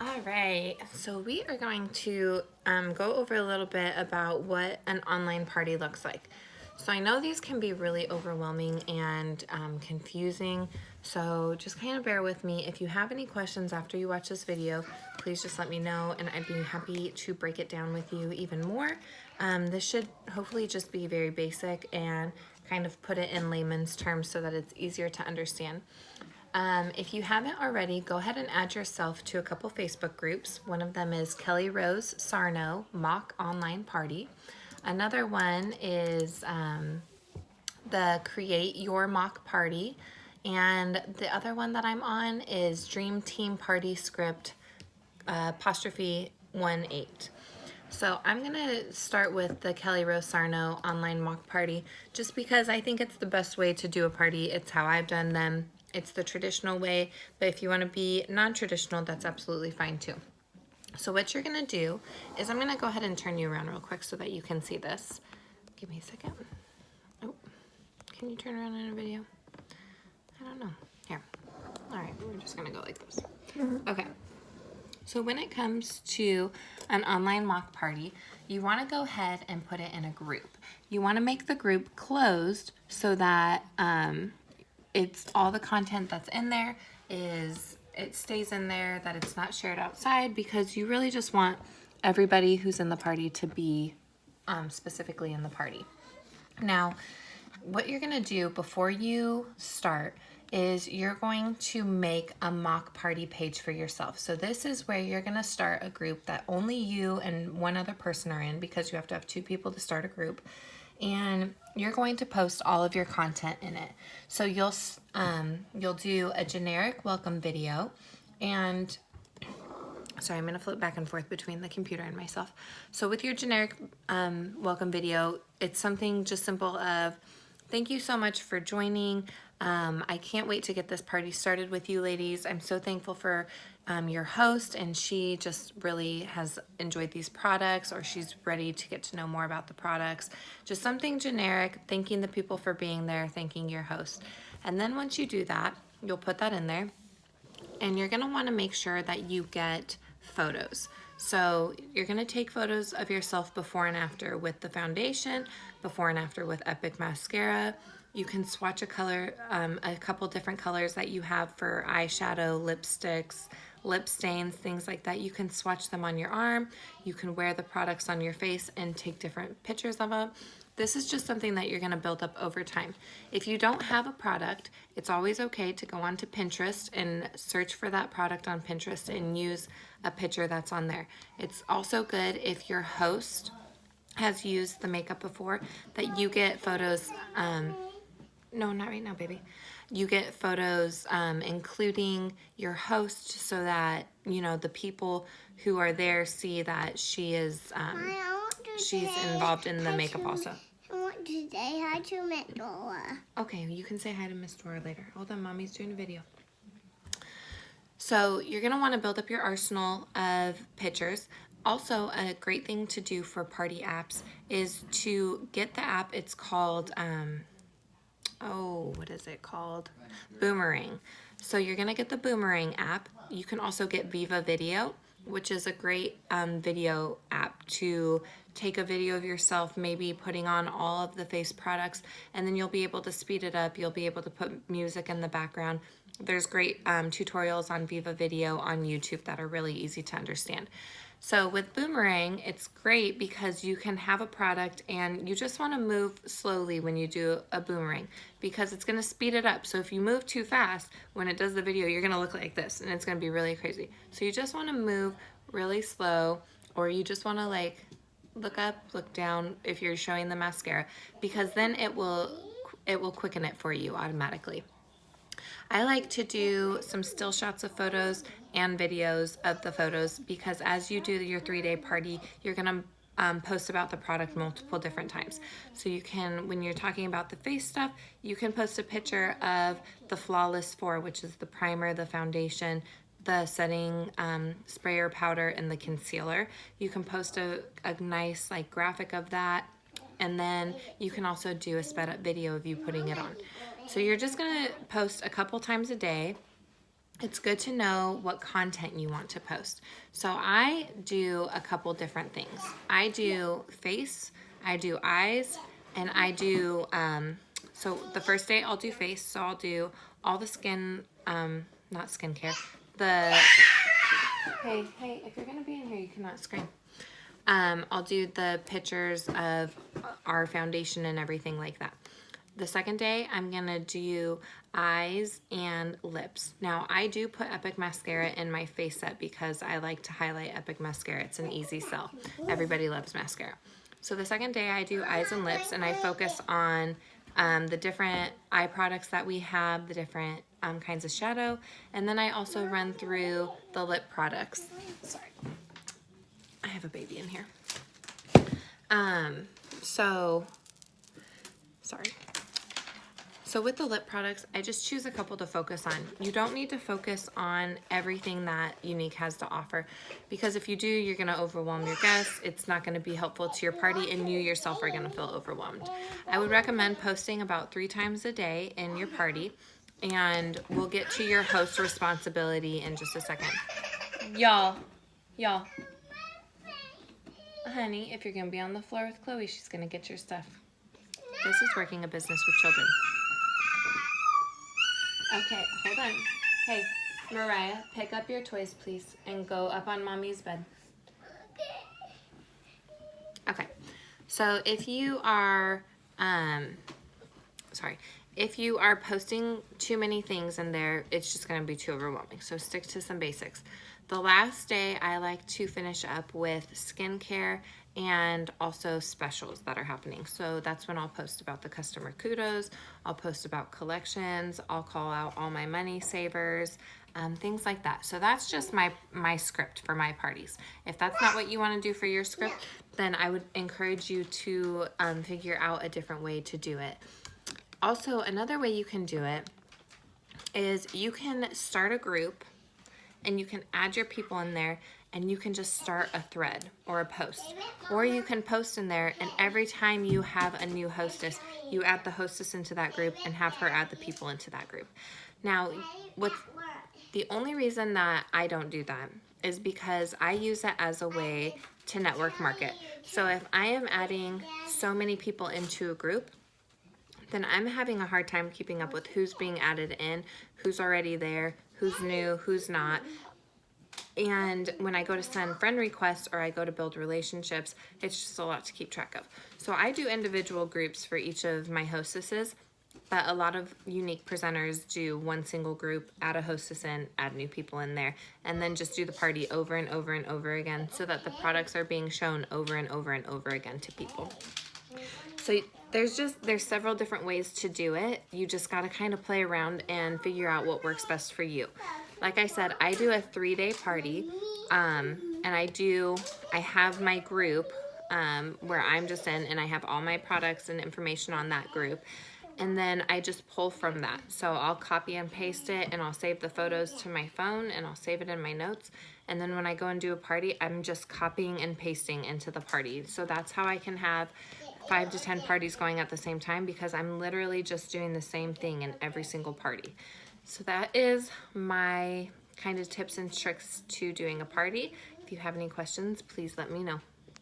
All right, so we are going to go over a little bit about what an online party looks like. So I know these can be really overwhelming and confusing, so just kind of bear with me. If you have any questions after you watch this video, please just let me know and I'd be happy to break it down with you even more. This should hopefully just be very basic and kind of put it in layman's terms so that it's easier to understand. If you haven't already, go ahead and add yourself to a couple Facebook groups. One of them is Kelly Rose Sarno Mock Online Party. Another one is the Create Your Mock Party. And the other one that I'm on is Dream Team Party Script apostrophe 18. So I'm going to start with the Kelly Rose Sarno online mock party just because I think it's the best way to do a party. It's how I've done them. It's the traditional way, but if you want to be non-traditional, that's absolutely fine too. So what you're going to do is I'm going to go ahead and turn you around real quick so that you can see this. Give me a second. Oh, can you turn around in a video? I don't know. Here. All right, we're just going to go like this. Okay. So when it comes to an online mock party, you want to go ahead and put it in a group. You want to make the group closed so that it's all the content that's in there it stays in there, that it's not shared outside, because you really just want everybody who's in the party to be specifically in the party. Now, what you're going to do before you start is you're going to make a mock party page for yourself. So this is where you're going to start a group that only you and one other person are in, because you have to have 2 people to start a group. And you're going to post all of your content in it. So you'll do a generic welcome video, and sorry, I'm going to flip back and forth between the computer and myself. So with your generic welcome video, it's something just simple of, thank you so much for joining. I can't wait to get this party started with you ladies. I'm so thankful for your host, and she just really has enjoyed these products, or she's ready to get to know more about the products. Just something generic, thanking the people for being there, thanking your host. And then once you do that, you'll put that in there, and you're gonna wanna make sure that you get photos. So you're gonna take photos of yourself before and after with the foundation, before and after with Epic Mascara. You can swatch a color, a couple different colors that you have for eyeshadow, lipsticks, lip stains, things like that. You can swatch them on your arm. You can wear the products on your face and take different pictures of them. This is just something that you're going to build up over time. If you don't have a product, it's always okay to go onto Pinterest and search for that product on Pinterest and use a picture that's on there. It's also good if your host has used the makeup before, that you get photos. No, not right now, baby. You get photos including your host, so that the people who are there see that she is she's involved in the makeup also. I want to say hi to Miss Dora. Okay, you can say hi to Miss Dora later. Hold on, Mommy's doing a video. So you're gonna want to build up your arsenal of pictures. Also, a great thing to do for party apps is to get the app. It's called what is it called? Boomerang. So you're gonna get the Boomerang app. You can also get Viva Video, which is a great video app to take a video of yourself, maybe putting on all of the face products, and then you'll be able to speed it up. You'll be able to put music in the background. There's great tutorials on Viva Video on YouTube that are really easy to understand. So with Boomerang, it's great because you can have a product and you just want to move slowly when you do a boomerang, because it's going to speed it up. So if you move too fast, when it does the video, you're going to look like this and it's going to be really crazy. So you just want to move really slow, or you just want to like look up, look down if you're showing the mascara, because then it will quicken it for you automatically. I like to do some still shots of photos and videos of the photos, because as you do your 3-day party, you're gonna post about the product multiple different times. So you can, when you're talking about the face stuff, you can post a picture of the Flawless 4, which is the primer, the foundation, the setting sprayer powder, and the concealer. You can post a nice like graphic of that, and then you can also do a sped up video of you putting it on. So you're just gonna post a couple times a day, it's good to know what content you want to post. So I do a couple different things. I do face, I do eyes, and I do, so the first day I'll do face. So I'll do all the skin, not skincare, hey, if you're gonna be in here, you cannot scream. I'll do the pictures of our foundation and everything like that. The second day, I'm gonna do eyes and lips. Now, I do put Epic Mascara in my face set because I like to highlight Epic Mascara. It's an easy sell. Everybody loves mascara. So the second day, I do eyes and lips, and I focus on the different eye products that we have, the different kinds of shadow, and then I also run through the lip products. Sorry, I have a baby in here. So with the lip products, I just choose a couple to focus on. You don't need to focus on everything that Younique has to offer, because if you do, you're gonna overwhelm your guests. It's not gonna be helpful to your party, and you yourself are gonna feel overwhelmed. I would recommend posting about 3 times a day in your party, and we'll get to your host responsibility in just a second. Y'all, honey, if you're gonna be on the floor with Chloe, she's gonna get your stuff. This is working a business with children. Okay, hold on. Hey, Mariah, pick up your toys, please, and go up on Mommy's bed. Okay, so if you are, if you are posting too many things in there, it's just gonna be too overwhelming. So stick to some basics. The last day, I like to finish up with skincare and also specials that are happening. So that's when I'll post about the customer kudos, I'll post about collections, I'll call out all my money savers, things like that. So that's just my script for my parties. If that's not what you want to do for your script, then I would encourage you to figure out a different way to do it. Also, another way you can do it is you can start a group and you can add your people in there, and you can just start a thread or a post. Or you can post in there, and every time you have a new hostess, you add the hostess into that group and have her add the people into that group. Now, the only reason that I don't do that is because I use it as a way to network market. So if I am adding so many people into a group, then I'm having a hard time keeping up with who's being added in, who's already there, who's new, who's not. And when I go to send friend requests or I go to build relationships, it's just a lot to keep track of. So I do individual groups for each of my hostesses, but a lot of Younique presenters do one single group, add a hostess in, add new people in there, and then just do the party over and over and over again so that the products are being shown over and over and over again to people. So there's several different ways to do it. You just got to kind of play around and figure out what works best for you. Like I said, I do a 3-day party, and I have my group where I'm just in, and I have all my products and information on that group. And then I just pull from that. So I'll copy and paste it, and I'll save the photos to my phone, and I'll save it in my notes. And then when I go and do a party, I'm just copying and pasting into the party. So that's how I can have 5 to 10 parties going at the same time, because I'm literally just doing the same thing in every single party. So that is my kind of tips and tricks to doing a party. If you have any questions, please let me know.